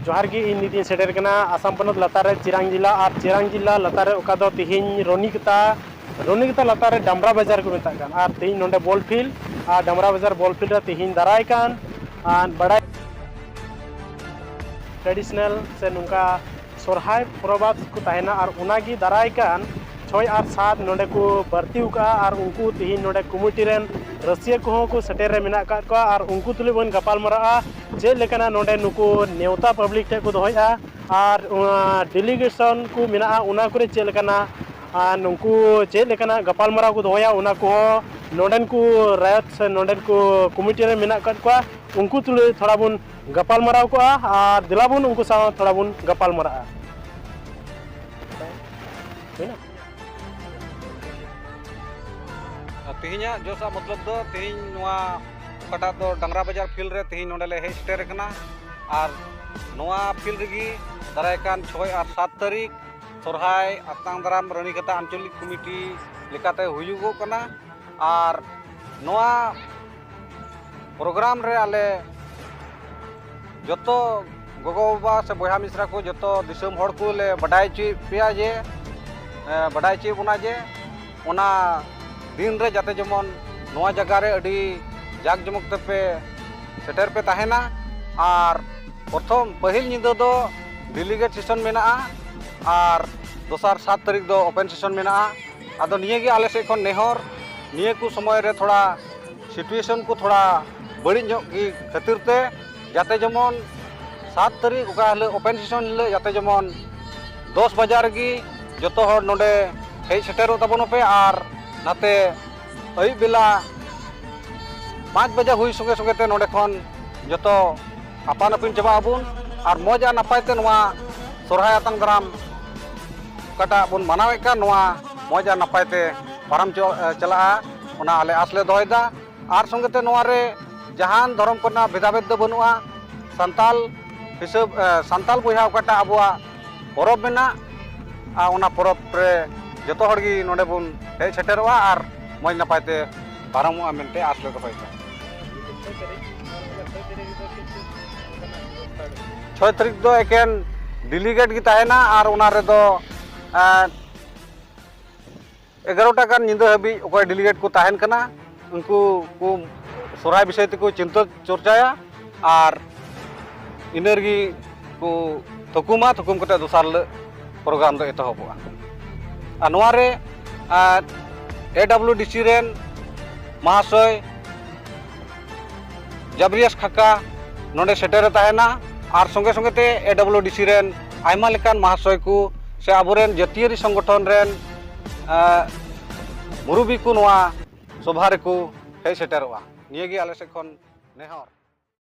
जोहार गी इन नितिन सेटर कना आसाम पनत लातार रे चिरांग जिला लातार रे ओका दो तिहिन रोनिकता लातार रे डामरा बाजार को मेता कान आर तिहिन नोंडे बॉल फील्ड आर डामरा बाजार बॉल फील्ड रे तिहिन दाराय कान आर बड़ा ट्रेडिशनल से नुका सोरहाय प्रभात को तहना और उनागी दाराय कान 6 और 7 नोंडे को भर्ती उका और उनको तिहिन नोंडे कमिटी रेन रसिया को को सेटर रे मेना का को और उनको तुले बन गपाल मरा जे लेकना नोंडे नुको नेवता पब्लिक टे को दोया और डेलीगेशन को मेना उना करे चे लेकना नुको चे लेकना गपाल मरा को दोया उना को नोंडन को रायत से नोंडन को कमिटी रे मेना का को उनको तुले थोड़ा बुन गपाल मरा को और दिलाबुन उनको सा थोड़ा बुन गपाल मरा तेहिना जोसा मतलब दो तेहिन नोआ कटा दो डांगरा बाजार फील्ड रे तेहिन नोडले हे स्टेर कना और नोआ फील्ड गी दाराय कान 6 और 7 तारीख सोरहाय आतांग दाराम रनिकता आंचलिक कमिटी लेकाते हुयुगो कना और नोआ प्रोग्राम रे आले जतो गोगो बाबा से बया मिश्रा को जतो दिसम हड़ को ले बडाय ची पिया जे बडाय ची बुना जे ओना दिन रे जाते जमन नोआ जगह रे अडी जाक जमक पे सेटर पे तहना और प्रथम पहिल निदो दो डेलीगेट सेशन मेना और दोसार 7 तारीख दो ओपन सेशन मेना आदो निये गे आले से खन नेहर निये को समय रे थोड़ा सिचुएशन को थोड़ा बड़ी की खातिर ते जाते जमन 7 तारीख ओका हले ओपन सेशन ले जाते जमन 10 बजे गी जतो हर नोडे हे सेटेरो तबनो पे और नाते अयुब बेला 5 बजे हुई संगे संगे ते नोडे खन जतो आपान आपिन चबा आबुन और मजा नपाय ते नोआ सोरहाय आतांग दाराम कटा बुन मानावे का नोआ मजा नपाय ते पारम चला ओना आले आसले दोयदा और संगे ते नोआ रे जहान धर्म कोना भेदाभेद दो बनुआ संताल हिसाब संताल बोया कटा अबुआ परब मेना ओना परब रे जतो हड़गी नोडे बुन हे सेटेरवा और मज नपायते पारमोआ मेनते आसले दोयदा 6 तारीख दो एकेन डेलीगेट की तहना और उना रे दो 11टा गान निंदा हबी ओकय डेलीगेट को तहन कना उनको को सोराय विषय ते को चिंता चर्चाया और इनरगी को थकुम कते दोसार प्रोग्राम दो एतहबोआ और नोआ रे AWDC रेन महाशय जबरियस खाका नोडे सेटेर तहना और संगे संगे ते AWDC रेन आयमा लेकान महाशय को से आबोरेन जातीय संगठन रेन मुरुबी को नोआ सभा रे को हे सेटेरवा निये गे आले से खन नेहर।